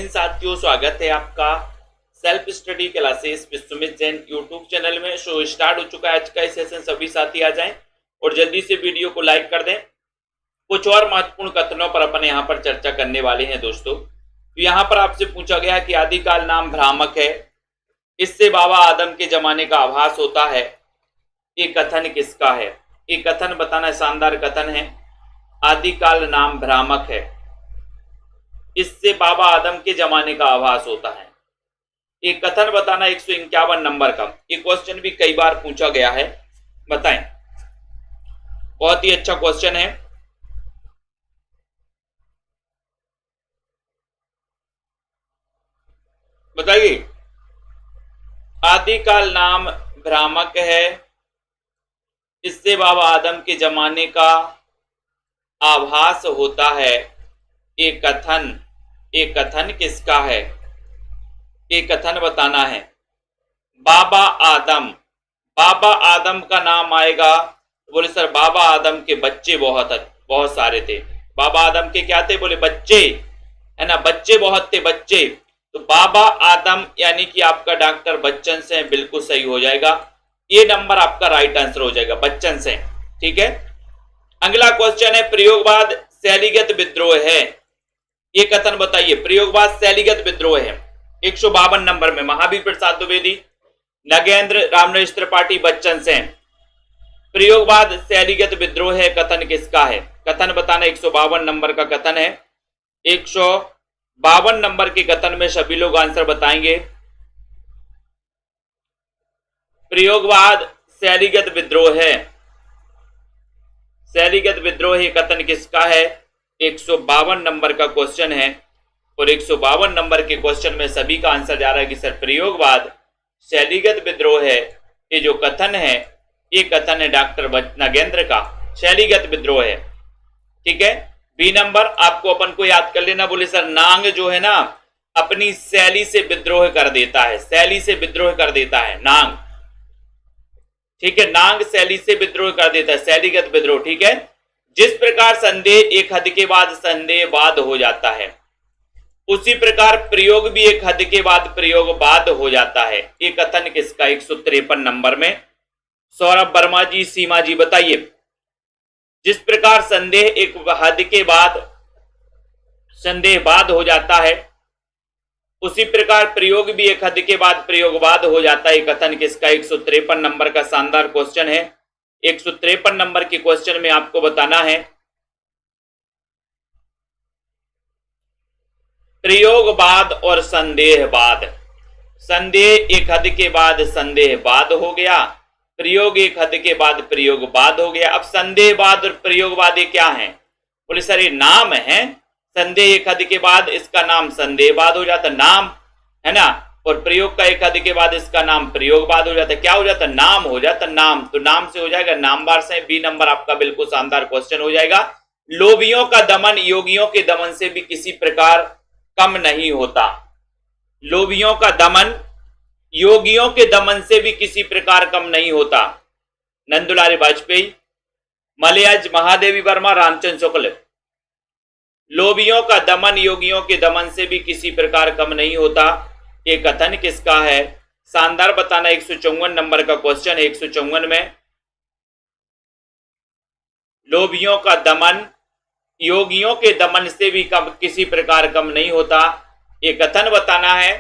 हिंद साथियों, स्वागत है आपका self study classes with Sumit Jain YouTube channel में। शो स्टार्ट हो चुका है। आज का सेशन सभी साथी आ जाएं और जल्दी से वीडियो को लाइक कर दें। कुछ और महत्वपूर्ण कथनों पर अपन यहाँ पर चर्चा करने वाले हैं दोस्तों। तो यहाँ पर आपसे पूछा गया कि आदिकाल नाम भ्रामक है, इससे बाबा आदम के जमाने का आभास होता है। ये कथन किसका है? ये कथन बताना शानदार कथन है। आदिकाल नाम भ्रामक है, इससे बाबा आदम के जमाने का आभास होता है। ये कथन बताना 151 नंबर का। ये क्वेश्चन भी कई बार पूछा गया है, बताएं। बहुत ही अच्छा क्वेश्चन है। बताइए, आदिकाल नाम भ्रामक है, इससे बाबा आदम के जमाने का आभास होता है। ये कथन किसका है? ये कथन बताना है। बाबा आदम का नाम आएगा। बोले सर, बाबा आदम के बच्चे बहुत सारे थे। बाबा आदम के क्या थे? बोले बच्चे, है ना, बच्चे बहुत थे, बच्चे। तो बाबा आदम यानी कि आपका डॉक्टर बच्चन से बिल्कुल सही हो जाएगा। ये नंबर आपका राइट आंसर हो जाएगा, बच्चन से। ठीक है। अगला क्वेश्चन है, प्रयोगवाद शैलीगत विद्रोह है। ये कथन बताइए। प्रयोगवाद शैलीगत विद्रोह है। 152 नंबर में महावीर प्रसाद द्विवेदी, नगेंद्र रामनरेश त्रिपाठी, बच्चन सेन। प्रयोगवाद शैलीगत विद्रोह है, कथन किसका है? कथन बताना 152 नंबर का कथन है। 152 नंबर के कथन में सभी लोग आंसर बताएंगे। प्रयोगवाद शैलीगत विद्रोह है। शैलीगत विद्रोह ये कथन किसका है? 152 नंबर का क्वेश्चन है और 152 नंबर के क्वेश्चन में सभी का आंसर जा रहा है कि सर प्रयोगवाद शैलीगत विद्रोह है। ये जो कथन है, ये कथन है डॉक्टर नगेंद्र का, शैलीगत विद्रोह है। ठीक है। बी नंबर आपको अपन को याद कर लेना। बोले सर, नांग जो है ना अपनी शैली से विद्रोह कर देता है, शैली से विद्रोह कर देता है नांग। ठीक है, नांग शैली से विद्रोह कर देता है, शैलीगत विद्रोह। ठीक है। जिस प्रकार संदेह एक हद के बाद संदेहवाद हो जाता है, उसी प्रकार प्रयोग भी एक हद के बाद प्रयोगवाद हो जाता है। ये कथन किसका? 153 नंबर में। सौरभ वर्मा जी, सीमा जी, बताइए। जिस प्रकार संदेह एक हद के बाद संदेहवाद हो जाता है, उसी प्रकार प्रयोग भी एक हद के बाद प्रयोगवाद हो जाता है। कथन किसका? 153 नंबर का शानदार क्वेश्चन है। 153 नंबर के क्वेश्चन में आपको बताना है प्रयोगवाद और संदेहवाद। संदेह एक हद के बाद संदेहवाद हो गया, प्रयोग एक हद के बाद प्रयोगवाद हो गया। अब संदेहवाद और प्रयोगवाद ये क्या है? बोले सर, ये नाम है। संदेह एक हद के बाद इसका नाम संदेहवाद हो जाता, नाम है ना, और प्रयोग का एक हद के बाद इसका नाम प्रयोगवाद हो जाता। क्या हो जाता? नाम हो जाता, नाम। तो नाम से हो जाएगा नामवार से। बी नंबर आपका बिल्कुल शानदार क्वेश्चन हो जाएगा। लोभियों का दमन योगियों के दमन से भी किसी प्रकार कम नहीं होता। लोभियों का दमन योगियों के दमन से भी किसी प्रकार कम नहीं होता। नंदुलाल वाजपेयी, मलयाज महादेवी वर्मा, रामचंद्र शुक्ल। लोभियों का दमन योगियों के दमन से भी किसी प्रकार कम नहीं होता। ये कथन किसका है? शानदार बताना। 154 नंबर का क्वेश्चन है। 154 में लोभियों का दमन योगियों के दमन से भी कम किसी प्रकार कम नहीं होता। ये कथन बताना है।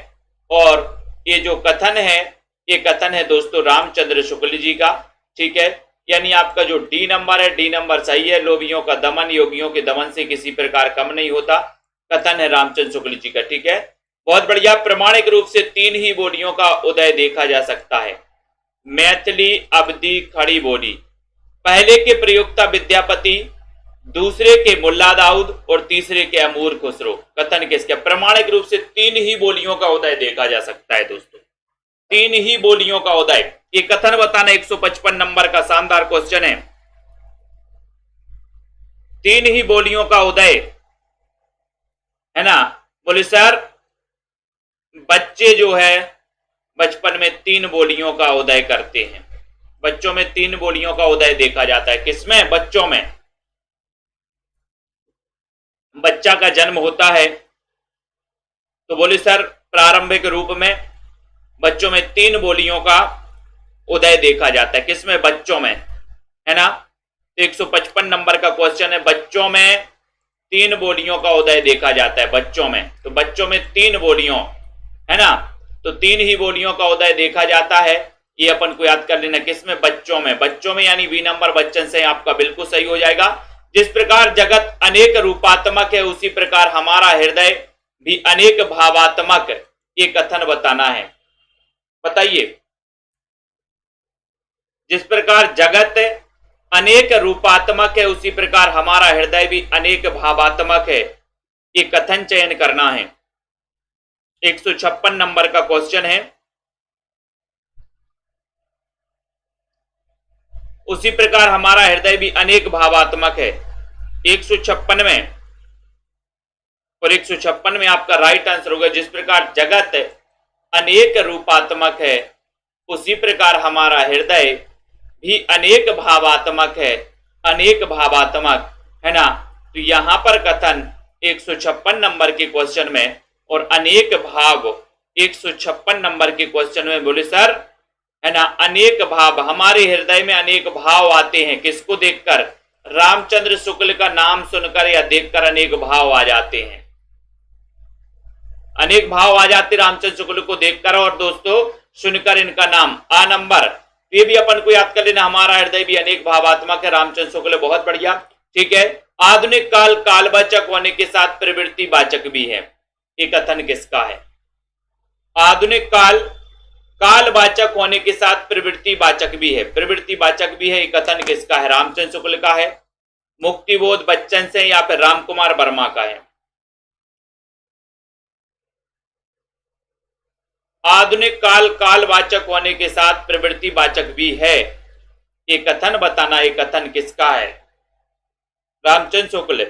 और ये जो कथन है, ये कथन है दोस्तों रामचंद्र शुक्ल जी का। ठीक है। यानी आपका जो डी नंबर है, डी नंबर सही है। लोभियों का दमन योगियों के दमन से किसी प्रकार कम नहीं होता, कथन है रामचंद्र शुक्ल जी का। ठीक है। बहुत बढ़िया। प्रमाणिक रूप से 3 ही बोलियों का उदय देखा जा सकता है। मैथिली, अवधी, खड़ी बोली। पहले के प्रयोक्ता विद्यापति, दूसरे के मुल्ला दाऊद और तीसरे के अमूर खुसरो। कथन किसके? प्रमाणिक रूप से 3 ही बोलियों का उदय देखा जा सकता है दोस्तों, 3 ही बोलियों का उदय। ये कथन बताना 155 नंबर का शानदार क्वेश्चन है। 3 ही बोलियों का उदय, है ना। बोले सर, बच्चे जो है बचपन में 3 बोलियों का उदय करते हैं। बच्चों में 3 बोलियों का उदय देखा जाता है। किसमें? बच्चों में। बच्चा का जन्म होता है तो बोले सर प्रारंभिक रूप में बच्चों में 3 बोलियों का उदय देखा जाता है। किसमें? बच्चों में, है ना। तो 155 नंबर का क्वेश्चन है, बच्चों में 3 बोलियों का उदय देखा जाता है। बच्चों में, तो बच्चों में 3 बोलियों, है ना, तो 3 ही बोलियों का उदय देखा जाता है। ये अपन को याद कर लेना। किसमें? बच्चों में। बच्चों में यानी बी नंबर बच्चन से आपका बिल्कुल सही हो जाएगा। जिस प्रकार जगत अनेक रूपात्मक है उसी प्रकार हमारा हृदय भी अनेक भावात्मक, ये कथन बताना है। बताइए। जिस प्रकार जगत अनेक रूपात्मक है उसी प्रकार हमारा हृदय भी अनेक भावात्मक है, ये कथन चयन करना है। 156 नंबर का क्वेश्चन है, उसी प्रकार हमारा हृदय भी अनेक भावात्मक है। 156 में और 156 में आपका राइट आंसर होगा, जिस प्रकार जगत अनेक रूपात्मक है उसी प्रकार हमारा हृदय भी अनेक भावात्मक है। अनेक भावात्मक, है ना। तो यहां पर कथन 156 नंबर के क्वेश्चन में और अनेक भाव 156 नंबर के क्वेश्चन में बोले सर, है ना, अनेक भाव, हमारे हृदय में अनेक भाव आते हैं। किसको देखकर? रामचंद्र शुक्ल का नाम सुनकर या देखकर अनेक भाव आ जाते हैं। अनेक भाव आ जाते रामचंद्र शुक्ल को देखकर और दोस्तों सुनकर इनका नाम। आ नंबर, ये भी अपन को याद कर लेना, हमारा हृदय भी अनेक भावात्मक है। रामचंद्र शुक्ल, बहुत बढ़िया, ठीक है। आधुनिक काल कालवाचक होने के साथ प्रवृत्ति वाचक भी है, ये कथन किसका है? आधुनिक काल कालवाचक होने के साथ प्रवृत्ति वाचक भी है। प्रवृत्ति वाचक भी है, ये कथन किसका है? रामचंद्र शुक्ल का है, मुक्तिबोध बच्चन से या फिर रामकुमार वर्मा का है? आधुनिक काल कालवाचक होने के साथ प्रवृत्ति वाचक भी है, ये कथन बताना। ये कथन किसका है? रामचंद्र शुक्ल,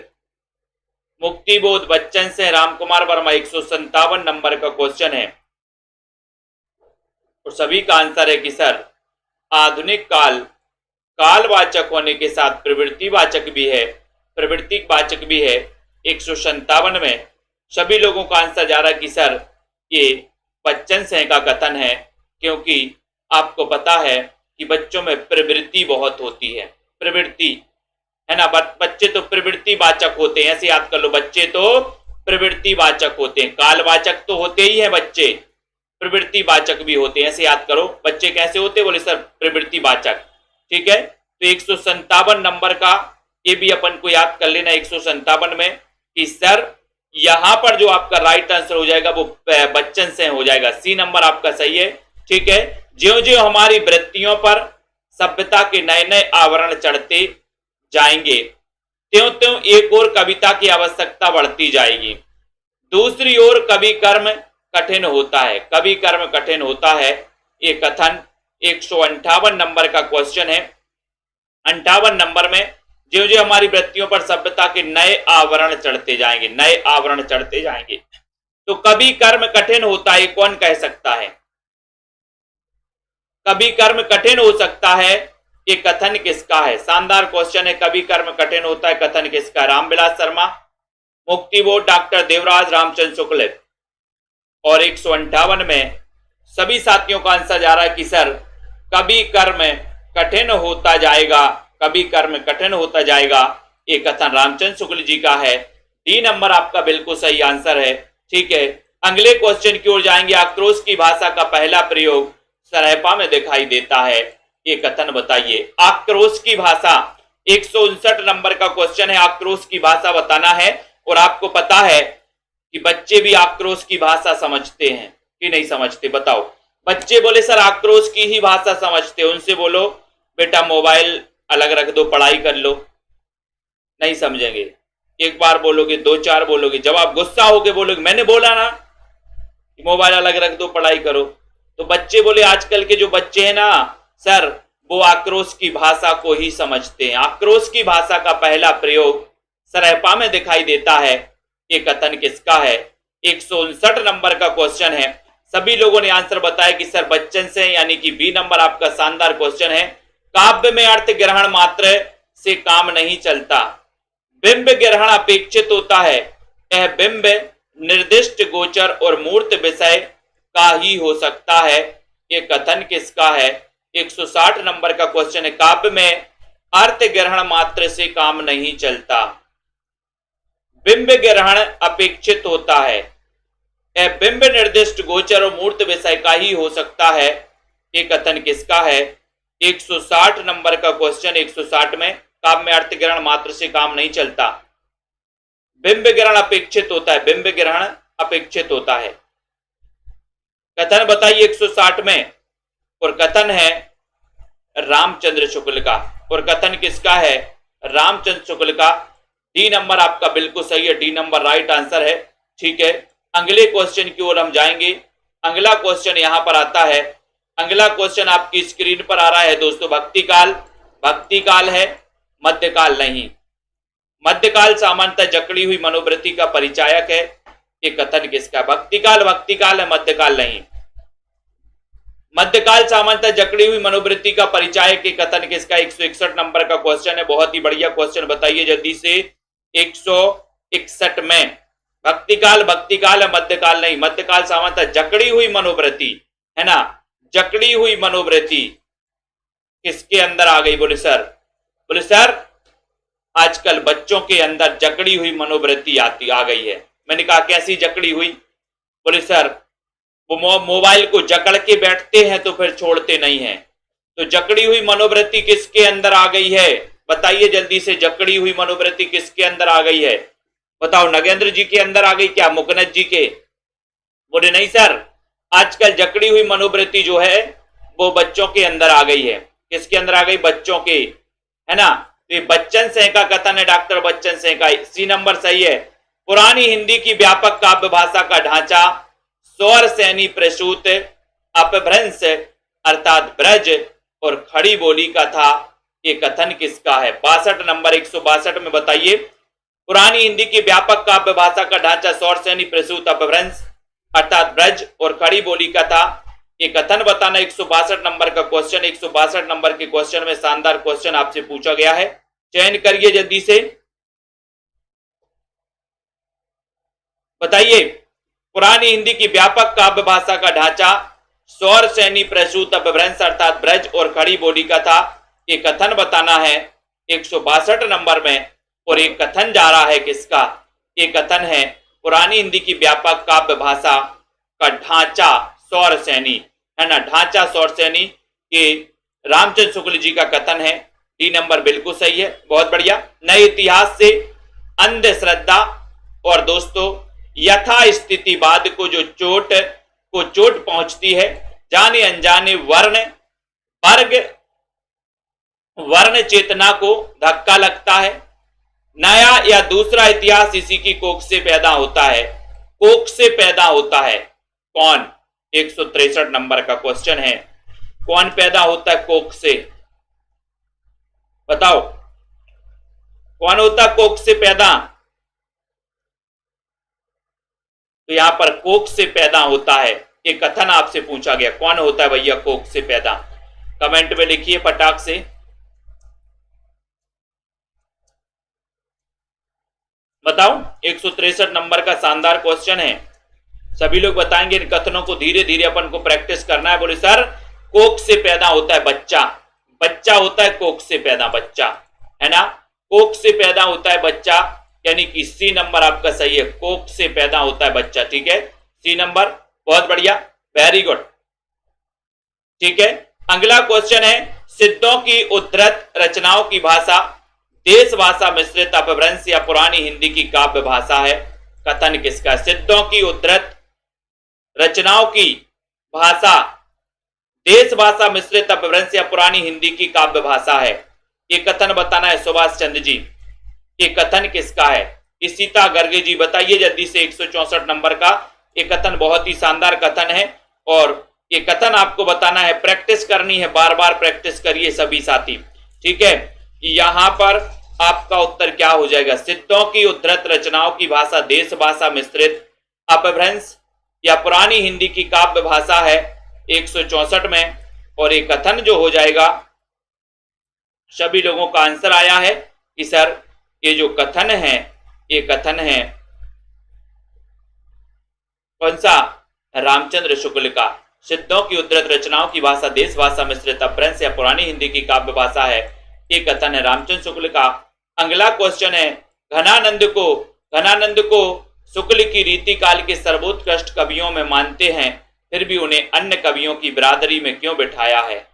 मुक्तिबोध बच्चन से, रामकुमार वर्मा। 157 नंबर का क्वेश्चन है और सभी का आंसर है कि सर आधुनिक काल कालवाचक होने के साथ प्रवृत्ति वाचक भी है, प्रवृत्ति वाचक भी है। 157 में सभी लोगों का आंसर जा रहा है कि सर ये बच्चन से का कथन है, क्योंकि आपको पता है कि बच्चों में प्रवृत्ति बहुत होती है। प्रवृत्ति, है ना, बच्चे तो प्रवृत्ति वाचक होते हैं, ऐसे याद कर लो, बच्चे तो प्रवृत्ति वाचक होते हैं। कालवाचक तो होते ही हैं बच्चे, प्रवृत्ति वाचक भी होते हैं, ऐसे याद करो। बच्चे कैसे होते? बोले सर प्रवृत्ति वाचक, ठीक है। तो 157 नंबर का ये भी अपन को याद कर लेना। 157 में कि सर यहां पर जो आपका राइट आंसर हो जाएगा वो बच्चन से हो जाएगा। सी नंबर आपका सही है, ठीक है। ज्यों ज्यों हमारी वृत्तियों पर सभ्यता के नए नए आवरण चढ़ते जाएंगे त्यों त्यों एक और कविता की आवश्यकता बढ़ती जाएगी। दूसरी ओर कवि कर्म कठिन होता है, कवि कर्म कठिन होता है, ये कथन 158 नंबर का क्वेश्चन है। 58 नंबर में जो जो हमारी वृत्तियों पर सभ्यता के नए आवरण चढ़ते जाएंगे, नए आवरण चढ़ते जाएंगे, तो कभी कर्म कठिन होता है, कौन कह सकता है? कभी कर्म कठिन हो सकता है, ये कथन किसका है? शानदार क्वेश्चन है। कभी कर्म कठिन होता है, कथन किसका? रामविलास शर्मा, मुक्तिबोध डॉक्टर देवराज रामचंद्र शुक्ल। और 158 में सभी साथियों का आंसर जा रहा है कि सर कभी कर्म कठिन होता जाएगा, कभी कर्म कठिन होता जाएगा, ये कथन रामचंद्र शुक्ल जी का है। डी नंबर आपका बिल्कुल सही आंसर है, ठीक है। अगले क्वेश्चन की ओर जाएंगे। आक्रोश की भाषा का पहला प्रयोग सरहपा में दिखाई देता है, ये कथन बताइए। आक्रोश की भाषा 159 नंबर का क्वेश्चन है। आक्रोश की भाषा बताना है और आपको पता है कि बच्चे भी आक्रोश की भाषा समझते हैं कि नहीं समझते? बताओ। बच्चे बोले सर आक्रोश की ही भाषा समझते, उनसे बोलो बेटा मोबाइल अलग रख दो, पढ़ाई कर लो, नहीं समझेंगे। एक बार बोलोगे, दो चार बोलोगे, जब आप गुस्सा होके बोलोगे मैंने बोला ना कि मोबाइल अलग रख दो, पढ़ाई करो, तो बच्चे बोले आजकल के जो बच्चे हैं ना सर वो आक्रोश की भाषा को ही समझते हैं। आक्रोश की भाषा का पहला प्रयोग सरहपा में दिखाई देता है, ये कथन किसका है? 159 नंबर का क्वेश्चन है। सभी लोगों ने आंसर बताया कि सर बच्चन से, यानी कि बी नंबर आपका शानदार क्वेश्चन है। काव्य में अर्थ ग्रहण मात्र से काम नहीं चलता, बिंब ग्रहण अपेक्षित होता है। यह बिंब निर्दिष्ट गोचर और मूर्त विषय का ही हो सकता है, ये कथन किसका है? 160 नंबर का क्वेश्चन है। काव्य में अर्थ ग्रहण मात्र से काम नहीं चलता, बिंब ग्रहण अपेक्षित होता है। यह बिंब निर्दिष्ट गोचर और मूर्त विषय का ही हो सकता है, ये कथन किसका है? 160 नंबर का क्वेश्चन। 160 में काव्य में अर्थ ग्रहण मात्र से काम नहीं चलता, बिंब ग्रहण अपेक्षित होता है, बिंब ग्रहण अपेक्षित होता है। कथन बताइए 160 में, और कथन है रामचंद्र शुक्ल का, और कथन किसका है? रामचंद्र शुक्ल का। डी नंबर आपका बिल्कुल सही है, डी नंबर राइट आंसर है। ठीक है, अगले क्वेश्चन की ओर हम जाएंगे। अगला क्वेश्चन यहां पर आता है। अगला क्वेश्चन आपकी स्क्रीन पर आ रहा है दोस्तों। भक्ति काल, भक्ति काल है, मध्यकाल नहीं। मध्यकाल सामान्यतः जकड़ी हुई मनोवृत्ति का परिचायक है, ये कथन किसका? भक्ति काल, भक्ति काल है, मध्यकाल नहीं। मध्यकाल सामान्यतः जकड़ी हुई मनोवृत्ति का परिचायक के कथन किसका? 161 नंबर का क्वेश्चन है। बहुत ही बढ़िया क्वेश्चन, बताइए जल्दी से। 161 में भक्तिकाल, भक्तिकाल है, मध्यकाल नहीं। मध्यकाल सामान्यतः जकड़ी हुई मनोवृत्ति है ना, जकड़ी हुई मनोवृत्ति किसके अंदर आ गई? बोले सर, बोले सर आजकल बच्चों के अंदर जकड़ी हुई मनोवृत्ति आ गई है। मैंने कहा कैसी जकड़ी हुई? बोले सर वो मोबाइल को जकड़ के बैठते हैं तो फिर छोड़ते नहीं हैं। तो जकड़ी हुई मनोवृत्ति किसके अंदर आ गई है? बताइए जल्दी से, जकड़ी हुई मनोवृत्ति किसके अंदर आ गई है? बताओ, नगेंद्र जी के अंदर आ गई क्या? मुकनद जी के? बोले नहीं सर, आजकल जकड़ी हुई मनोवृत्ति जो है वो बच्चों के अंदर आ गई है। किसके अंदर आ गई? बच्चों के, है ना। तो ये बच्चन सिंह का कथन है, डॉक्टर बच्चन सिंह का। सी नंबर सही है। पुरानी हिंदी की व्यापक काव्य भाषा का ढांचा स्वर सैनी प्रसूत अपभ्रंश अर्थात ब्रज और खड़ी बोली का था, ये कथन किसका है? 62 नंबर 162 में बताइए। पुरानी हिंदी की व्यापक काव्य भाषा का ढांचा स्वर सैनी प्रसूत अपभ्रंश अर्थात ब्रज और खड़ी बोली का था, ये कथन बताना। 162 नंबर का क्वेश्चन। 162 नंबर के क्वेश्चन में शानदार क्वेश्चन आपसे पूछा गया है, चयन करिए जल्दी से। बताइए, पुरानी हिंदी की व्यापक काव्य भाषा का ढांचा स्वर सैनी प्रसूत अपभ्रंश अर्थात ब्रज और खड़ी बोली का था, ये कथन बताना है 162 नंबर में। और ये कथन जा रहा है किसका? ये कथन है पुरानी हिंदी की व्यापक काव्य भाषा का ढांचा स्वर सैनी, है ना, ढांचा स्वर सैनी, ये रामचंद्र शुक्ल जी का कथन है। डी नंबर बिल्कुल सही है, बहुत बढ़िया। नए इतिहास से अंधश्रद्धा और दोस्तों यथा स्थितिवाद को जो चोट पहुंचती है, जाने अनजाने वर्ण चेतना को धक्का लगता है। नया या दूसरा इतिहास इसी की कोख से पैदा होता है, कोख से पैदा होता है। कौन? 163 नंबर का क्वेश्चन है, कौन पैदा होता है कोख से? बताओ, कौन होता है कोख से पैदा? तो यहां पर कोख से पैदा होता है, एक कथन आपसे पूछा गया, कौन होता है भैया कोख से पैदा? कमेंट में लिखिए फटाक से। बताओ, 163 नंबर का शानदार क्वेश्चन है, सभी लोग बताएंगे। इन कथनों को धीरे धीरे अपन को प्रैक्टिस करना है। बोले सर कोख से पैदा होता है बच्चा, बच्चा होता है कोख से पैदा, बच्चा, है ना, कोख से पैदा होता है बच्चा, यानी कि सी नंबर आपका सही है, कोख से पैदा होता है बच्चा। ठीक है, सी नंबर, बहुत बढ़िया, वेरी गुड। ठीक है, अगला क्वेश्चन है, सिद्धों की उद्धृत रचनाओं की भाषा देश भाषा मिश्रित अपभ्रंश या पुरानी हिंदी की काव्य भाषा है, कथन किसका? सिद्धों की उद्धृत रचनाओं की भाषा देश भाषा मिश्रित अपभ्रंश या पुरानी हिंदी की काव्य भाषा है, ये कथन बताना है सुभाष चंद्र जी। ये कथन किसका है? सीता गर्गे जी, बताइए जल्दी से। 164 नंबर का ये कथन बहुत ही शानदार कथन है और ये कथन आपको बताना है, प्रैक्टिस करनी है, बार बार प्रैक्टिस करिए सभी साथी। ठीक है, यहां पर आपका उत्तर क्या हो जाएगा? सिद्धों की उद्धृत रचनाओं की भाषा देश भाषा मिश्रित अपभ्रंश या पुरानी हिंदी की काव्य भाषा है 164 में। और ये कथन जो हो जाएगा, सभी लोगों का आंसर आया है कि सर ये जो कथन है, ये कथन है कौन सा? रामचंद्र शुक्ल का। सिद्धों की उद्धृत रचनाओं की भाषा देश भाषा मिश्रित अपभ्रंश या पुरानी हिंदी की काव्य भाषा है। ये कथन है रामचंद्र शुक्ल का। अगला क्वेश्चन है, घनानंद को शुक्ल की रीति काल के सर्वोत्कृष्ट कवियों में मानते हैं, फिर भी उन्हें अन्य कवियों की बिरादरी में क्यों बिठाया है?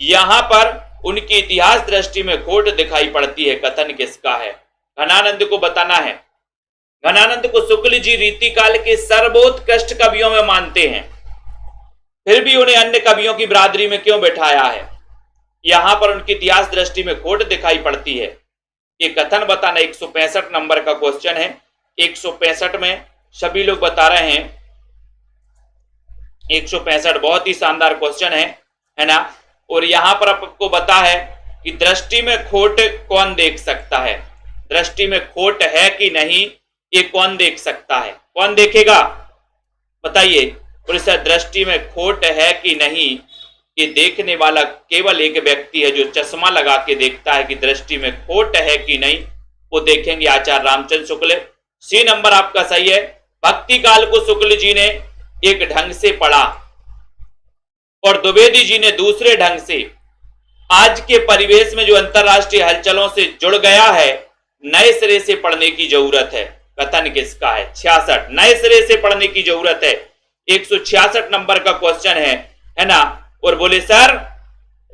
यहां पर उनकी इतिहास दृष्टि में खोट दिखाई पड़ती है। कथन किसका है? घनानंद को बताना है। घनानंद को शुक्ल जी रीति काल के सर्वोत्कृष्ट कवियों में मानते हैं, फिर भी उन्हें अन्य कवियों की बिरादरी में क्यों बैठाया है? यहां पर उनकी इतिहास दृष्टि में खोट दिखाई पड़ती है। ये कथन बताना 165 नंबर का क्वेश्चन है। 165 में सभी लोग बता रहे हैं। 165 बहुत ही शानदार क्वेश्चन है ना। और यहां पर आपको बता है कि दृष्टि में खोट कौन देख सकता है, दृष्टि में खोट है कि नहीं, ये कौन देख सकता है? कौन देखेगा बताइए? पुलिस दृष्टि में खोट है कि नहीं, ये देखने वाला केवल एक व्यक्ति है जो चश्मा लगा के देखता है कि दृष्टि में खोट है कि नहीं, वो देखेंगे आचार्य रामचंद्र शुक्ल। सी नंबर आपका सही है। भक्ति काल को शुक्ल जी ने एक ढंग से पढ़ा और द्विवेदी जी ने दूसरे ढंग से। आज के परिवेश में जो अंतरराष्ट्रीय हलचलों से जुड़ गया है, नए सिरे से पढ़ने की जरूरत है। कथन किसका है? 66। नए सिरे से पढ़ने की जरूरत है। 166 नंबर का क्वेश्चन है ना। और बोले सर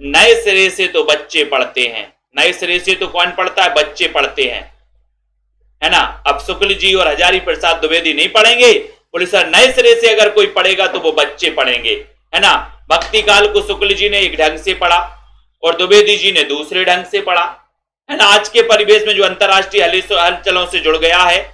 नए सिरे से तो बच्चे पढ़ते हैं। नए सिरे से तो कौन पढ़ता है? बच्चे पढ़ते हैं, है ना। अब शुक्ल जी और हजारी प्रसाद द्विवेदी नहीं पढ़ेंगे। बोले सर नए सिरे से अगर कोई पढ़ेगा तो वो बच्चे पढ़ेंगे, है ना। भक्ति काल को शुक्ल जी ने एक ढंग से पढ़ा और द्विवेदी जी ने दूसरे ढंग से पढ़ा, है ना। आज के परिवेश में जो अंतरराष्ट्रीय हलचलों से जुड़ गया है,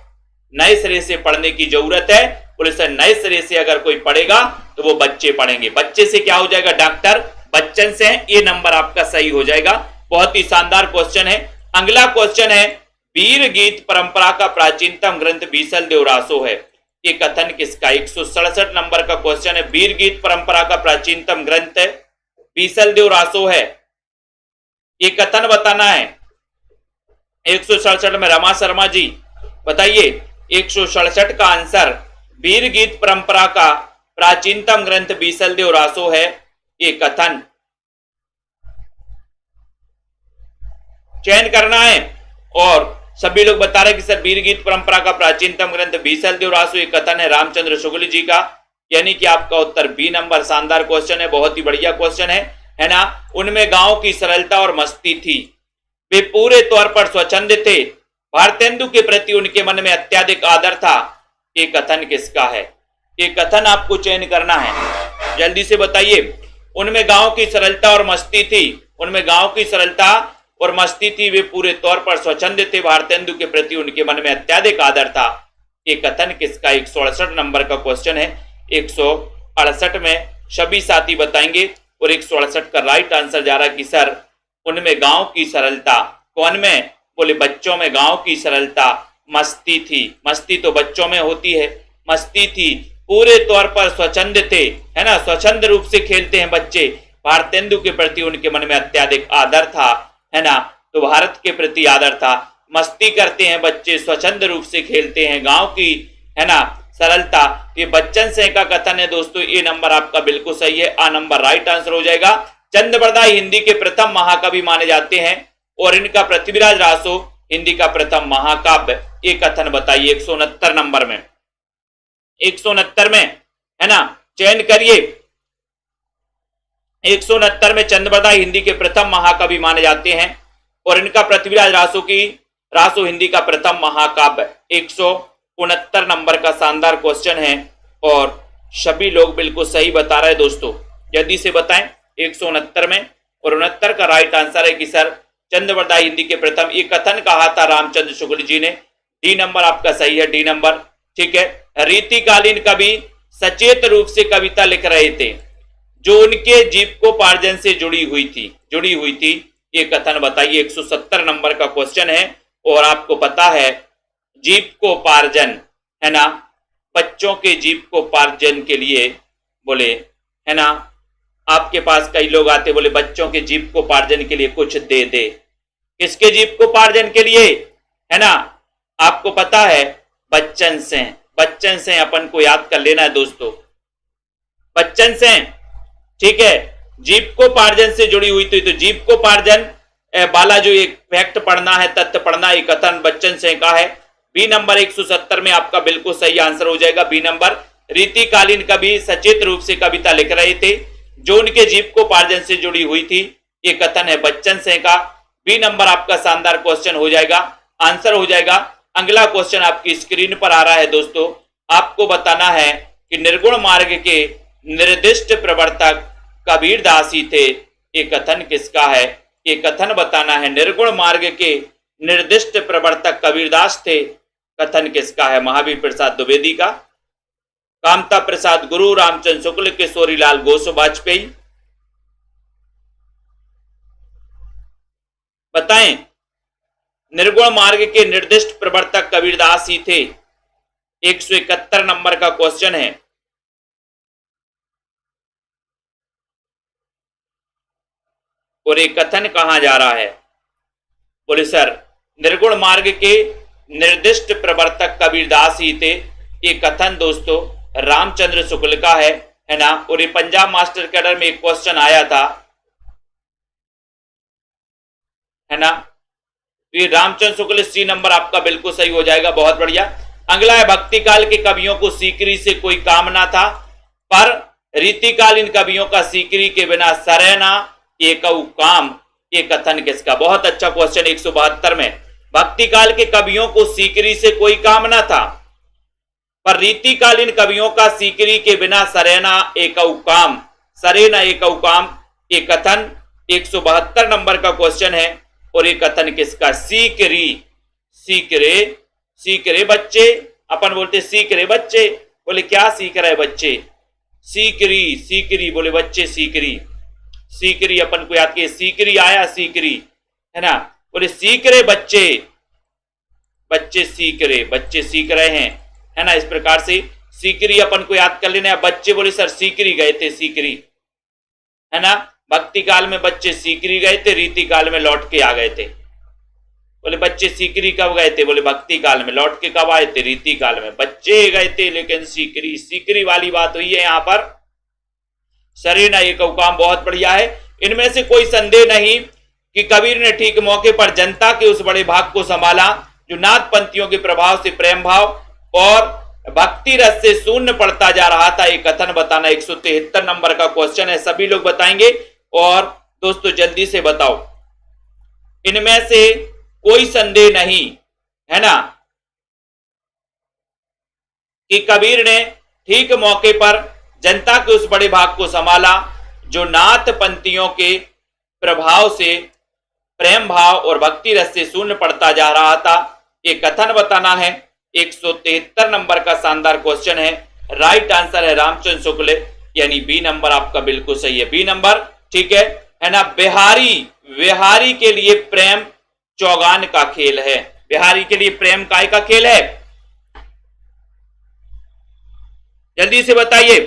नए सिरे से पढ़ने की जरूरत है। बोले सर नए सिरे से अगर कोई पढ़ेगा तो वो बच्चे पढ़ेंगे। बच्चे से क्या हो जाएगा? डॉक्टर बच्चन से। ये नंबर आपका सही हो जाएगा। बहुत ही शानदार क्वेश्चन है। अगला क्वेश्चन है, वीर गीत परंपरा का प्राचीनतम ग्रंथ बीसल देव रासो है। ये कथन किसका? 167 नंबर का क्वेश्चन है। वीर गीत परंपरा का प्राचीनतम ग्रंथ है बीसल देव रासो है। ये कथन बताना है। 167 में रमा शर्मा जी बताइए। 167 का आंसर वीर गीत परंपरा का प्राचीनतम ग्रंथ बीसल देव रासो है। ये कथन चयन करना है। और सभी लोग बता रहे हैं कि सर वीर गीत परंपरा का प्राचीनतम ग्रंथ बीसल देव रासो, ये कथन है रामचंद्र शुक्ल जी का। यानी कि आपका उत्तर बी नंबर। शानदार क्वेश्चन है, बहुत ही बढ़िया क्वेश्चन है ना। उनमें गांव की सरलता और मस्ती थी, वे पूरे तौर पर स्वच्छंद थे, भारतेंदु के प्रति उनके मन में अत्यधिक आदर था। ये कथन किसका है? ये कथन आपको चयन करना है, जल्दी से बताइए। उनमें गांव की सरलता और मस्ती थी, उनमें गांव की सरलता और मस्ती थी, वे पूरे तौर पर स्वच्छंद थे, भारतेंदु के प्रति उनके मन में अत्यधिक आदर था। ये कथन किसका? 168 नंबर का क्वेश्चन है। 168 में सभी साथी बताएंगे। और 168 का राइट आंसर जा रहा है कि सर उनमें गांव की सरलता। कौन में? बोले बच्चों में गांव की सरलता, मस्ती थी। मस्ती तो बच्चों में होती है। मस्ती थी, पूरे तौर पर स्वच्छंद थे, है ना। स्वच्छंद रूप से खेलते हैं बच्चे, भारतेंदु के प्रति उनके मन में अत्यधिक आदर था, है ना। तो भारत के प्रति आदर था, मस्ती करते हैं बच्चे, स्वच्छंद रूप से खेलते हैं, गांव की, है ना, सरलता। ये बच्चन सिंह का कथन है दोस्तों। ये नंबर आपका बिल्कुल सही है। आ नंबर राइट आंसर हो जाएगा। चंद्रबरदाई हिंदी के प्रथम महाकवि माने जाते हैं और इनका पृथ्वीराज रासो हिंदी का प्रथम महाकाव्य। ये कथन बताइए 169 नंबर में। 169 में, है ना, चयन करिए। 169 में चंद्रबरदाई हिंदी के प्रथम महाकवि माने जाते हैं और इनका पृथ्वीराज रासो हिंदी का प्रथम महाकाव्य। 169 नंबर का शानदार क्वेश्चन है और सभी लोग बिल्कुल सही बता रहे हैं दोस्तों, जल्दी से बताएं। 169 में और 69 का राइट आंसर है कि सर चंद्रबरदाई हिंदी के प्रथम। ये कथन कहा था रामचंद्र शुक्ल जी ने। डी नंबर आपका सही है, डी नंबर, ठीक है। रीतिकालीन कवि सचेत रूप से कविता लिख रहे थे जो उनके जीविकोपार्जन से जुड़ी हुई थी। ये कथन बताइए। 170 नंबर का क्वेश्चन है और आपको पता है जीविकोपार्जन, है ना, बच्चों के जीविकोपार्जन के लिए बोले, है ना, आपके पास कई लोग आते बोले बच्चों के जीविकोपार्जन के लिए कुछ दे दे। किसके जीविकोपार्जन के लिए, है ना, आपको पता है बच्चन बच्चन से अपन को याद कर लेना है दोस्तों, बच्चन से, ठीक है। जीविकोपार्जन से जुड़ी हुई थी, तो जीविकोपार्जन वाला जो एक फैक्ट पढ़ना है, तथ्य पढ़ना, एक कथन बच्चन से का है। बी नंबर 170 में आपका बिल्कुल सही आंसर हो जाएगा बी नंबर। रीतिकालीन कवि सचेत रूप से कविता लिख रहे थे जो उनके जीविकोपार्जन से जुड़ी हुई थी, ये कथन है बच्चन से का। बी नंबर आपका शानदार क्वेश्चन हो जाएगा, आंसर हो जाएगा। अगला क्वेश्चन आपकी स्क्रीन पर आ रहा है दोस्तों, आपको बताना है कि निर्गुण मार्ग के निर्दिष्ट प्रवर्तक कबीरदास ही थे, ये कथन किसका है? ये कथन बताना है। निर्गुण मार्ग के निर्दिष्ट प्रवर्तक कबीरदास थे, कथन किसका है? महावीर प्रसाद द्विवेदी का, कामता प्रसाद गुरु, रामचंद्र शुक्ल, किशोरीलाल घोष, वाजपेयी? बताएं। निर्गुण मार्ग के निर्दिष्ट प्रवर्तक कबीरदास ही थे, 171 नंबर का क्वेश्चन है। और ये कथन कहां जा रहा है? बोले सर निर्गुण मार्ग के निर्दिष्ट प्रवर्तक कबीरदास ही थे, ये कथन दोस्तों रामचंद्र शुक्ल का है ना। और ये पंजाब मास्टर कैडर में एक क्वेश्चन आया था, है ना। ये रामचंद्र शुक्ल, सी नंबर आपका बिल्कुल सही हो जाएगा, बहुत बढ़िया। अगला है भक्ति काल के कवियों को सीकरी से कोई काम ना था, पर रीतिकालीन कवियों का सीकरी के बिना सरेना एकऊ काम, ये कथन किसका? बहुत अच्छा क्वेश्चन 172 में। भक्ति काल के कवियों को सीकरी से कोई काम ना था, पर रीतिकालीन कवियों का सीकरी के बिना सरेना एकऊ काम, सरेना एकऊ काम, ये कथन 172 नंबर का क्वेश्चन है। और ये कथन किसका? सीकरी, सीकरे, सीकरे बच्चे, अपन बोलते सीकरे बच्चे, बोले क्या सीख रहे बच्चे? सीकरी, सीकरी, बोले बच्चे सीकरी, सीकरी अपन को याद किए, सीकरी आया, सीकरी, है ना। बोले सीख रहे बच्चे, बच्चे सीख रहे, बच्चे सीख रहे हैं, है ना। इस प्रकार से सीकरी अपन को याद कर लेना। बच्चे बोले सर सीकरी गए थे, सीकरी, है ना। भक्ति काल में बच्चे सीकरी गए थे, रीति काल में लौट के आ गए थे। बोले बच्चे सीकरी कब गए थे? बोले भक्ति काल में, लौट के कब आए थे? रीति काल में। बच्चे गए थे लेकिन सीकरी, सीकरी वाली बात हुई है यहां पर। सरेना एकऊ काम, बहुत बढ़िया है। इनमें से कोई संदेह नहीं कि कबीर ने ठीक मौके पर जनता के उस बड़े भाग को संभाला जो नाथ पंथियों के प्रभाव से प्रेम भाव और भक्ति रस से शून्य पड़ता जा रहा था, एक कथन बताना। 173 नंबर का क्वेश्चन है, सभी लोग बताएंगे। और दोस्तों जल्दी से बताओ, इनमें से कोई संदेह नहीं है ना कि कबीर ने ठीक मौके पर जनता के उस बड़े भाग को संभाला जो नाथ पंथियों के प्रभाव से प्रेम भाव और भक्ति रस से शून्य पड़ता जा रहा था, ये कथन बताना है। 173 नंबर का शानदार क्वेश्चन है। राइट आंसर है रामचंद्र शुक्ल, यानी बी नंबर आपका बिल्कुल सही है, बी नंबर, ठीक है ना। बिहारी, बिहारी के लिए प्रेम चौगान का खेल है, बिहारी के लिए प्रेम काय का खेल है? जल्दी से बताइए,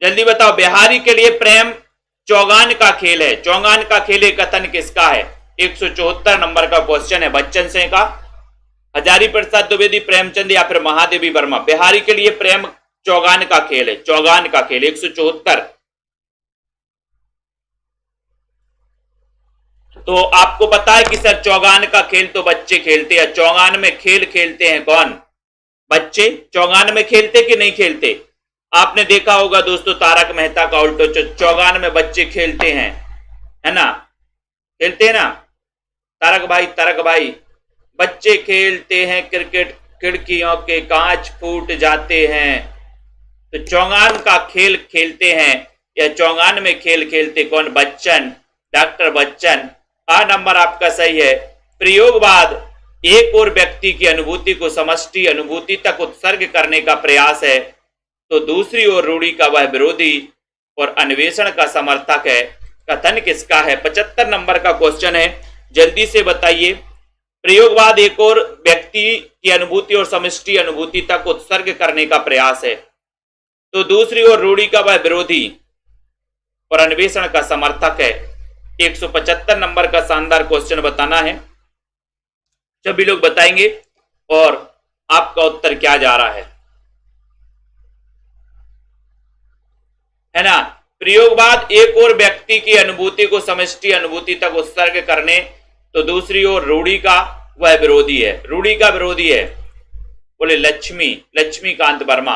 जल्दी बताओ। बिहारी के लिए प्रेम चौगान का खेल है, चौगान का खेल है, कथन किसका है? 174 नंबर का क्वेश्चन है, बच्चन सिंह का, हजारी प्रसाद द्विवेदी, प्रेमचंद या फिर महादेवी वर्मा। बिहारी के लिए प्रेम चौगान का खेल है, चौगान का खेल, 174। तो आपको पता है कि सर चौगान का खेल तो बच्चे खेलते हैं, चौगान में खेल खेलते हैं कौन? बच्चे। चौगान में खेलते कि नहीं खेलते? आपने देखा होगा दोस्तों तारक मेहता का उल्टो चौगान में बच्चे खेलते हैं, है ना, खेलते हैं ना। तारक भाई, बच्चे खेलते हैं क्रिकेट, खिड़कियों के कांच फूट जाते हैं। तो चौगान का खेल खेलते हैं या चौगान में खेल खेलते कौन? बच्चन, डॉक्टर बच्चन। आ नंबर आपका सही है। प्रयोगवाद एक और व्यक्ति की अनुभूति को समष्टि अनुभूति तक उत्सर्ग करने का प्रयास है, तो दूसरी ओर रूढ़ी का वह विरोधी और अन्वेषण का समर्थक है, कथन किसका है? 75 नंबर का क्वेश्चन है, जल्दी से बताइए। प्रयोगवाद एक और व्यक्ति की अनुभूति और समष्टि अनुभूति तक उत्सर्ग करने का प्रयास है, तो दूसरी ओर रूढ़ी का वह विरोधी और अन्वेषण का समर्थक है। 175 नंबर का शानदार क्वेश्चन बताना है, सभी लोग बताएंगे। और आपका उत्तर क्या जा रहा है ना। प्रयोगवाद एक और व्यक्ति की अनुभूति को समष्टि अनुभूति तक उत्सर्ग करने, तो दूसरी ओर रूढ़ी का वह विरोधी है। रूढ़ी का विरोधी है, बोले लक्ष्मीकांत वर्मा,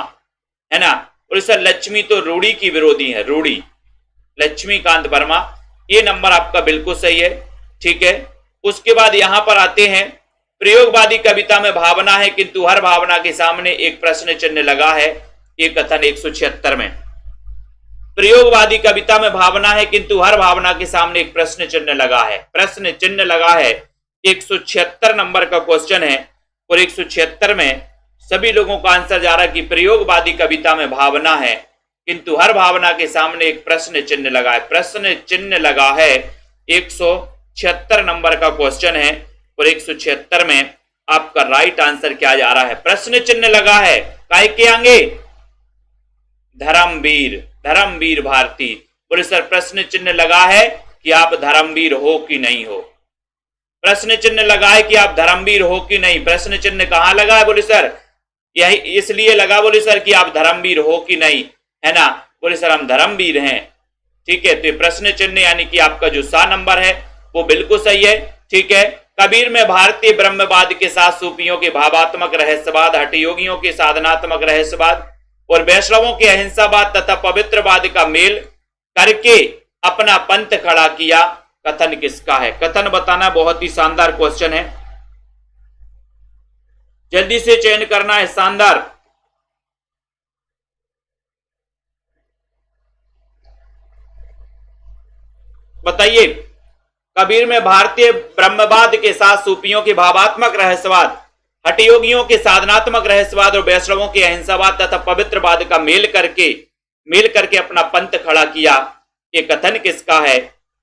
है ना। और सर लक्ष्मी तो रूढ़ी की विरोधी है, रूढ़ी, लक्ष्मीकांत वर्मा, ये नंबर आपका बिल्कुल सही है, ठीक है। उसके बाद यहां पर आते हैं, प्रयोगवादी कविता में भावना है किंतु हर भावना के सामने एक प्रश्न चिन्ह लगा है, ये कथन 176 में। प्रयोगवादी कविता में भावना है किंतु हर भावना के सामने एक प्रश्न चिन्ह लगा है, प्रश्न चिन्ह लगा है, 176 नंबर का क्वेश्चन है। और 176 में सभी लोगों का आंसर जा रहा है कि प्रयोगवादी कविता में भावना है किंतु हर भावना के सामने एक प्रश्न चिन्ह लगा है, प्रश्न चिन्ह लगा है, 176 नंबर का क्वेश्चन है। और 176 में आपका राइट आंसर क्या जा रहा है, प्रश्न चिन्ह लगा है, काय के आगे, धर्मवीर भारती। बोले सर प्रश्न चिन्ह लगा है कि आप धर्मवीर हो कि नहीं हो, प्रश्न चिन्ह लगा है कि आप धर्मवीर हो कि नहीं। प्रश्न चिन्ह कहां लगा है, बोले सर यही इसलिए लगा, बोले सर कि आप धर्मवीर हो कि नहीं, है ना। बोले सर हम धर्मवीर हैं, ठीक है। तो प्रश्न चिन्ह यानी कि आपका जो सा नंबर है वो बिल्कुल सही है, ठीक है। कबीर में भारतीय ब्रह्मवाद के साथ सूफियों के भावात्मक रहस्यवाद, हठयोगियों के साधनात्मक रहस्यवाद और वैष्णवों के अहिंसावाद तथा पवित्रवाद का मेल करके अपना पंथ खड़ा किया, कथन किसका है। कथन बताना बहुत ही शानदार क्वेश्चन है, जल्दी से चयन करना है, शानदार। बताइए, कबीर में भारतीय ब्रह्मवाद के साथ सूफियों के भावात्मक रहस्यवाद, हठयोगियों के साधनात्मक रहस्यवाद और वैष्णवों के अहिंसावाद तथा पवित्रवाद का मेल करके अपना पंथ खड़ा किया, ये कथन किसका है।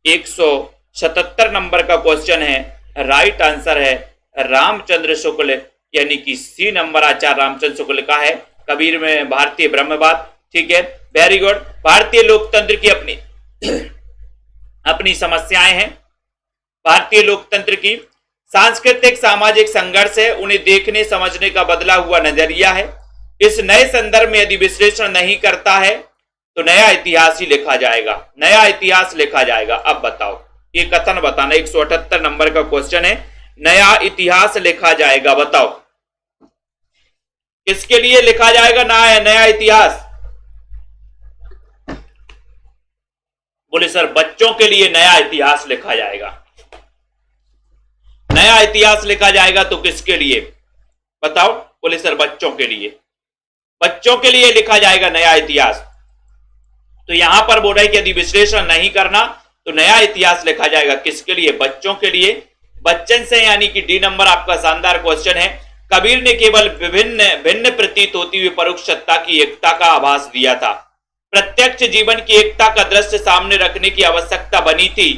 177 नंबर का क्वेश्चन है, राइट आंसर है रामचंद्र शुक्ल, यानी कि सी नंबर आचार्य रामचंद्र शुक्ल का है। कबीर में भारतीय ब्रह्मवाद, ठीक है, वेरी गुड। भारतीय लोकतंत्र की अपनी समस्याएं हैं। भारतीय लोकतंत्र की सांस्कृतिक सामाजिक संघर्ष है, उन्हें देखने समझने का बदला हुआ नजरिया है। इस नए संदर्भ में यदि विश्लेषण नहीं करता है तो नया इतिहास ही लिखा जाएगा, नया इतिहास लिखा जाएगा। अब बताओ, ये कथन बताना, 178 नंबर का क्वेश्चन है, नया इतिहास लिखा जाएगा। बताओ किसके लिए लिखा जाएगा नया इतिहास। बोले सर बच्चों के लिए नया इतिहास लिखा जाएगा। नया इतिहास लिखा जाएगा तो किसके लिए बताओ। बोले सर बच्चों के लिए लिखा जाएगा नया इतिहास। तो यहां पर बोल रहा है कि यदि विश्लेषण नहीं करना तो नया इतिहास लिखा जाएगा, किसके लिए, बच्चों के लिए, बच्चन से, यानी कि डी नंबर आपका शानदार क्वेश्चन है। कबीर ने केवल भिन्न प्रतीत होती हुई परोक्ष सत्ता की एकता का आभास दिया था, प्रत्यक्ष जीवन की एकता का दृश्य सामने रखने की आवश्यकता बनी थी,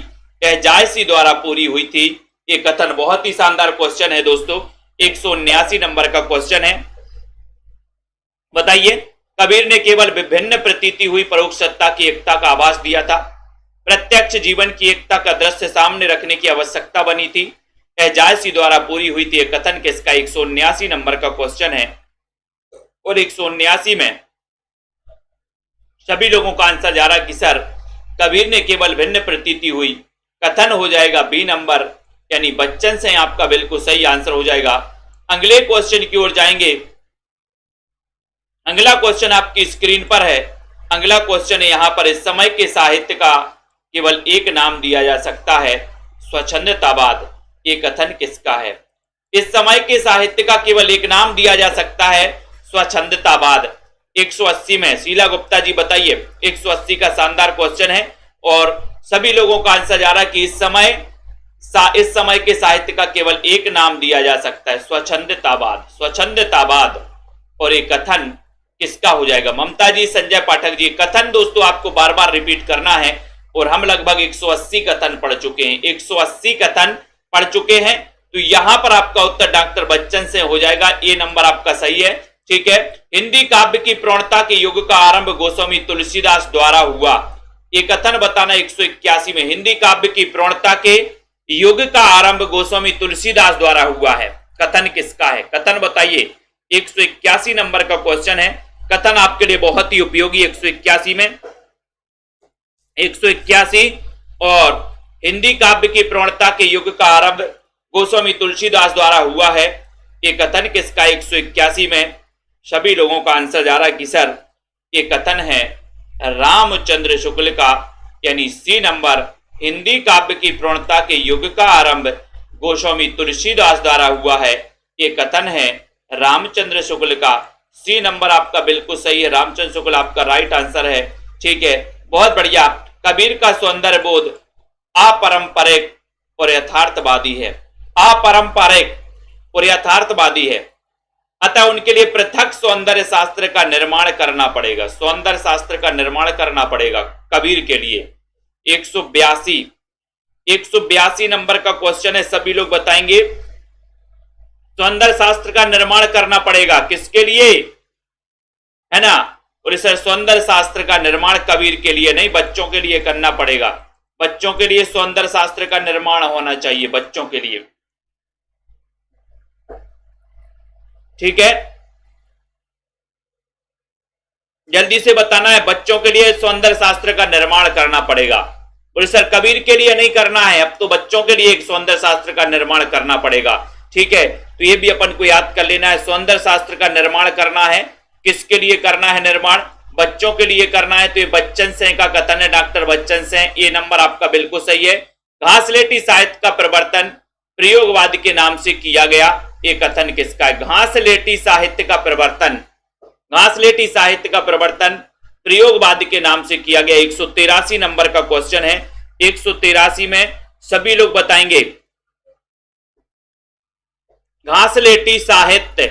यह जायसी द्वारा पूरी हुई थी। ये कथन बहुत ही शानदार क्वेश्चन है दोस्तों, 179 नंबर का क्वेश्चन है। बताइए, कबीर ने केवल विभिन्न प्रतीति हुई परोक्ष सत्ता की एकता का आभास दिया था, प्रत्यक्ष जीवन की एकता का दृश्य सामने रखने की आवश्यकता बनी थी, यह जायसी द्वारा पूरी हुई थी। कथन किसका, 179 नंबर का क्वेश्चन है। और 179 में सभी लोगों का आंसर जा रहा है कि सर कबीर ने केवल भिन्न प्रतीति हुई, कथन हो जाएगा बी नंबर, यानी बच्चन से आपका बिल्कुल सही आंसर हो जाएगा। अगले क्वेश्चन की ओर जाएंगे। अगला क्वेश्चन आपकी स्क्रीन पर है। अगला क्वेश्चन है यहां पर, इस समय के साहित्य का केवल एक नाम दिया जा सकता है, स्वच्छंदतावाद। ये कथन किसका है। इस समय के साहित्य का केवल एक नाम दिया जा सकता है, स्वच्छंदतावाद। 180 में शीला गुप्ता जी बताइए, 180 का शानदार क्वेश्चन है और सभी लोगों का आंसर जा रहा है कि इस समय के साहित्य का केवल एक नाम दिया जा सकता है, स्वच्छंदतावाद, स्वच्छंदतावाद। और ये कथन किसका हो जाएगा, ममता जी, संजय पाठक जी। कथन दोस्तों आपको बार बार रिपीट करना है और हम लगभग 180 कथन पढ़ चुके हैं, 180 कथन पढ़ चुके हैं। तो यहां पर आपका उत्तर डॉक्टर बच्चन से हो जाएगा, ये नंबर आपका सही है, ठीक है। हिंदी काव्य की प्रवणता के युग का आरंभ गोस्वामी तुलसीदास द्वारा हुआ, ये कथन बताना 181 में। हिंदी काव्य की प्रवणता के युग का आरंभ गोस्वामी तुलसीदास द्वारा हुआ है, कथन किसका है? कथन बताइए। 181 नंबर का क्वेश्चन है। कथन आपके लिए बहुत ही उपयोगी। 181 में 181 और हिंदी काव्य की प्रवणता के युग का आरंभ गोस्वामी तुलसीदास द्वारा हुआ है। ये कथन किसका? 181 में सभी लोगों का आंसर जा रहा है कि सर ये कथन है रामचंद्र शुक्ल का, यानी सी नंबर। हिंदी काव्य की प्रवणता के युग का आरंभ गोस्वामी तुलसीदास द्वारा हुआ है। ये कथन है रामचंद्र शुक्ल का। सी नंबर आपका बिल्कुल सही है, रामचंद्र शुक्ल आपका राइट आंसर है। ठीक है, बहुत बढ़िया। कबीर का सौंदर्य बोध अपारंपरिक और यथार्थवादी है। अपारंपरिक और यथार्थवादी है, अतः उनके लिए पृथक सौंदर्य शास्त्र का निर्माण करना पड़ेगा। सौंदर्य शास्त्र का निर्माण करना पड़ेगा कबीर के लिए। 182 नंबर का क्वेश्चन है, सभी लोग बताएंगे। सौंदर्य शास्त्र का निर्माण करना पड़ेगा किसके लिए, है ना? और इस सौंदर्य शास्त्र का निर्माण कबीर के लिए नहीं, बच्चों के लिए करना पड़ेगा। बच्चों के लिए सौंदर्य शास्त्र का निर्माण होना चाहिए, बच्चों के लिए। ठीक है, जल्दी से बताना है। बच्चों के लिए सौंदर्य शास्त्र का निर्माण करना पड़ेगा। और सर कबीर के लिए नहीं करना है, अब तो बच्चों के लिए एक सौंदर्य शास्त्र का निर्माण करना पड़ेगा। ठीक है, तो ये भी अपन को याद कर लेना है। सौंदर्य शास्त्र का निर्माण करना है, किसके लिए करना है निर्माण? बच्चों के लिए करना है। तो ये बच्चन सिंह का कथन है, डॉक्टर बच्चन सिंह। ये नंबर आपका बिल्कुल सही है। घासलेटी साहित्य का प्रवर्तन प्रयोगवाद के नाम से किया गया। ये कथन किसका है? घासलेटी साहित्य का प्रवर्तन, घासलेटी साहित्य का प्रवर्तन प्रयोगवाद के नाम से किया गया। 183 नंबर का क्वेश्चन है। 183 में सभी लोग बताएंगे। घासलेटी साहित्य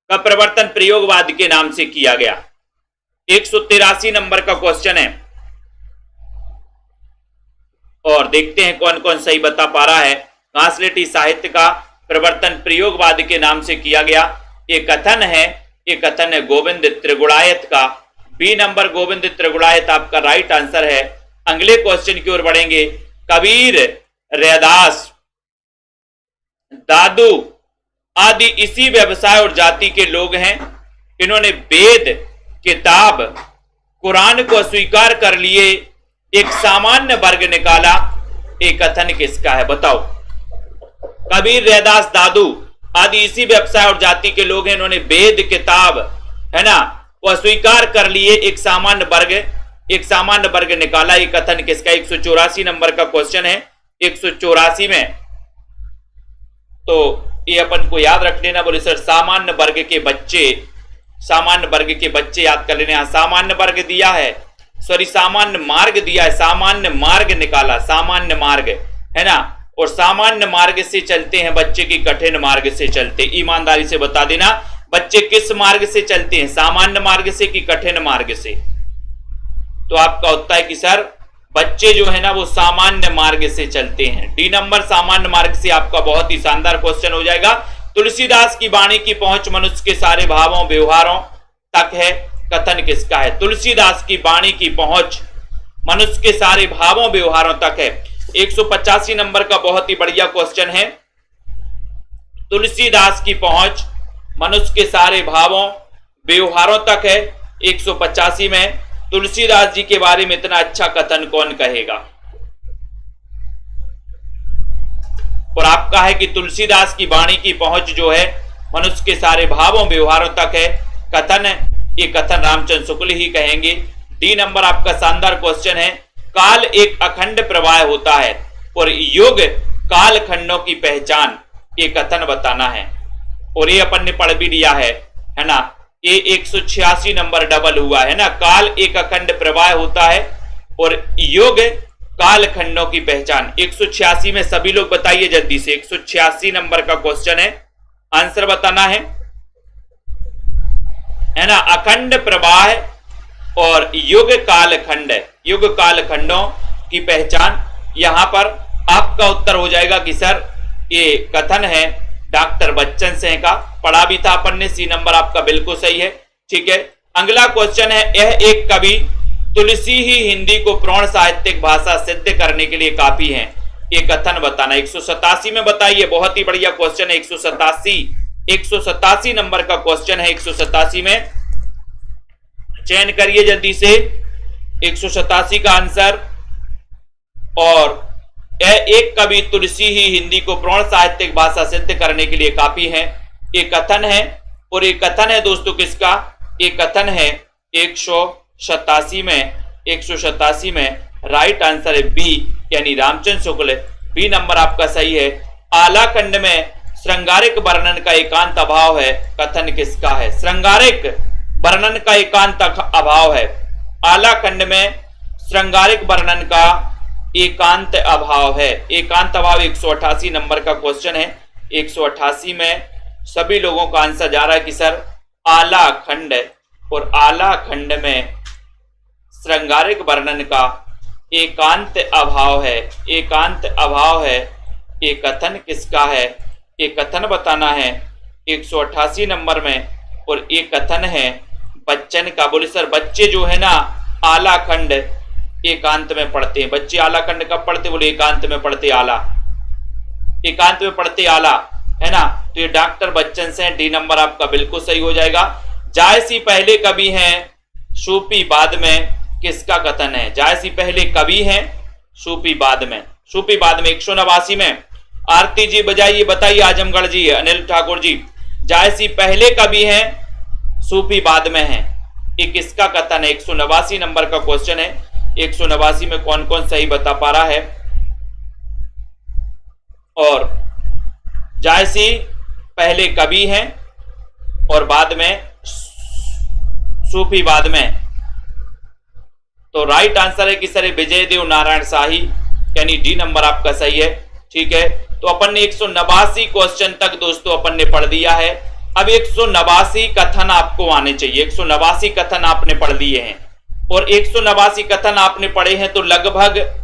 का प्रवर्तन प्रयोगवाद के नाम से किया गया। 183 नंबर का क्वेश्चन है, और देखते हैं कौन कौन सही बता पा रहा है। घासलेटी साहित्य का प्रवर्तन प्रयोगवाद के नाम से किया गया। ये कथन है गोविंद त्रिगुणायत का। बी नंबर गोविंद त्रिगुणायत आपका राइट आंसर है। अगले क्वेश्चन की ओर बढ़ेंगे। कबीर, रैदास, दादू आदि इसी व्यवसाय और जाति के लोग हैं। इन्होंने वेद, किताब, कुरान को स्वीकार कर लिए, एक सामान्य वर्ग निकाला। एक कथन किसका है? बताओ। कबीर, रैदास, दादू आदि इसी व्यवसाय और जाति के लोग हैं। इन्होंने वेद, किताब, है ना, वो स्वीकार कर लिए, एक सामान्य वर्ग निकाला। ये कथन किसका? 184 नंबर का क्वेश्चन है। 184 में तो ये अपन को याद रख लेना। बोले सर सामान्य वर्ग के बच्चे याद कर लेने। सामान्य वर्ग दिया है, सॉरी सामान्य मार्ग दिया है। सामान्य मार्ग निकाला, सामान्य मार्ग, है ना। और सामान्य मार्ग से चलते हैं बच्चे की कठिन मार्ग से चलते। ईमानदारी से बता देना बच्चे किस मार्ग से चलते हैं, सामान्य मार्ग से कि कठिन मार्ग से? तो आपका उत्तर है कि सर बच्चे जो है ना वो सामान्य मार्ग से चलते हैं। डी नंबर सामान्य मार्ग से आपका बहुत ही शानदार क्वेश्चन हो जाएगा। तुलसीदास की वाणी की पहुंच मनुष्य के सारे भावों व्यवहारों तक है। कथन किसका है? तुलसीदास की वाणी की पहुंच मनुष्य के सारे भावों व्यवहारों तक है। 185 नंबर का बहुत ही बढ़िया क्वेश्चन है। तुलसीदास की पहुंच मनुष्य के सारे भावों व्यवहारों तक है। 185 में तुलसीदास जी के बारे में इतना अच्छा कथन कौन कहेगा? और आपका है कि तुलसीदास की वाणी की पहुंच जो है मनुष्य के सारे भावों व्यवहारों तक है। कथन है, ये कथन रामचंद्र शुक्ल ही कहेंगे। डी नंबर आपका शानदार क्वेश्चन है। काल एक अखंड प्रवाह होता है और युग काल खंडों की पहचान, ये कथन बताना है। और ये अपन ने पढ़ भी लिया है ना। ये 186 नंबर डबल हुआ है ना। काल एक अखंड प्रवाह होता है और युग काल खंडों की पहचान। 186 में सभी लोग बताइए जल्दी से। 186 नंबर का क्वेश्चन है, आंसर बताना है ना। अखंड प्रवाह और युग काल खंडों की पहचान, यहां पर आपका उत्तर हो जाएगा कि सर ये कथन है डॉक्टर बच्चन सिंह का। पढ़ा भी था अपन ने। सी नंबर आपका बिल्कुल सही है। ठीक है, अगला क्वेश्चन है। यह एक कवि तुलसी ही हिंदी को प्रौढ़ साहित्यिक भाषा सिद्ध करने के लिए काफी है। एक कथन बताना। 187 में बताइए, बहुत ही बढ़िया क्वेश्चन है। 187 नंबर का क्वेश्चन है। 187 में चयन करिए जल्दी से 187 का आंसर। और एक कवि तुलसी ही हिंदी को प्रौढ़ साहित्यिक भाषा सिद्ध करने के लिए काफी है। एक कथन है, और एक कथन है दोस्तों किसका? एक कथन है 187 में राइट आंसर है बी, यानी रामचंद्र शुक्ल। बी नंबर आपका सही है। आला खंड में श्रृंगारिक वर्णन का एकांत अभाव है, कथन किसका है? श्रृंगारिक वर्णन का एकांत अभाव है। आला खंड में श्रृंगारिक वर्णन का एकांत अभाव है। एकांत अभाव 188 नंबर का क्वेश्चन है। 188 में सभी लोगों का आंसर जा रहा है कि सर आला खंड, और आला खंड में श्रृंगारिक वर्णन का एकांत अभाव है। एकांत अभाव है, ये कथन किसका है? ये कथन बताना है 188 नंबर में, और ये कथन है बच्चन का। बोले सर बच्चे जो है ना आला खंड एकांत में पढ़ते हैं। बच्चे आला खंड कब पढ़ते? बोले एकांत में पढ़ते आला, एकांत में पढ़ते आला, है ना। तो ये डॉक्टर बच्चन से डी नंबर आपका बिल्कुल सही हो जाएगा। जायसी पहले कवि हैं, सूफी बाद में, किसका कथन है? जायसी पहले कवि हैं, सूफी बाद में। सूफी बाद में 189 में आरती जी बजाइए, बताइए आजमगढ़ जी, अनिल ठाकुर जी। जायसी पहले कवि हैं, सूफी बाद में हैं, ये किसका कथन है? 189 नंबर का क्वेश्चन है। 189 में कौन कौन सही बता पा रहा है? और जायसी पहले कवि हैं और बाद में सूफी बाद में। तो राइट आंसर है कि सर विजय देव नारायण शाही, यानी डी नंबर आपका सही है। ठीक है, तो अपन ने 189 क्वेश्चन तक दोस्तों अपन ने पढ़ दिया है। अब 189 कथन आपको आने चाहिए। 189 कथन आपने पढ़ लिए हैं, और 189 कथन आपने पढ़े हैं तो लगभग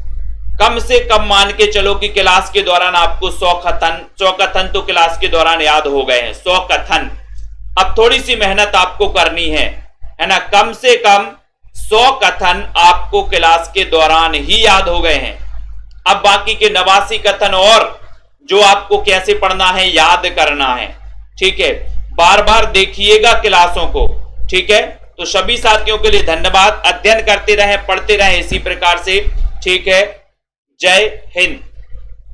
कम से कम मान के चलो कि क्लास के दौरान आपको 100 कथन तो क्लास के दौरान याद हो गए हैं। 100 कथन। अब थोड़ी सी मेहनत आपको करनी है ना। कम से कम 100 कथन आपको क्लास के दौरान ही याद हो गए हैं। अब बाकी के 89 कथन और जो आपको कैसे पढ़ना है, याद करना है। ठीक है, बार बार देखिएगा क्लासों को। ठीक है, तो सभी साथियों के लिए धन्यवाद। अध्ययन करते रहें, पढ़ते रहें इसी प्रकार से। ठीक है, जय हिंद।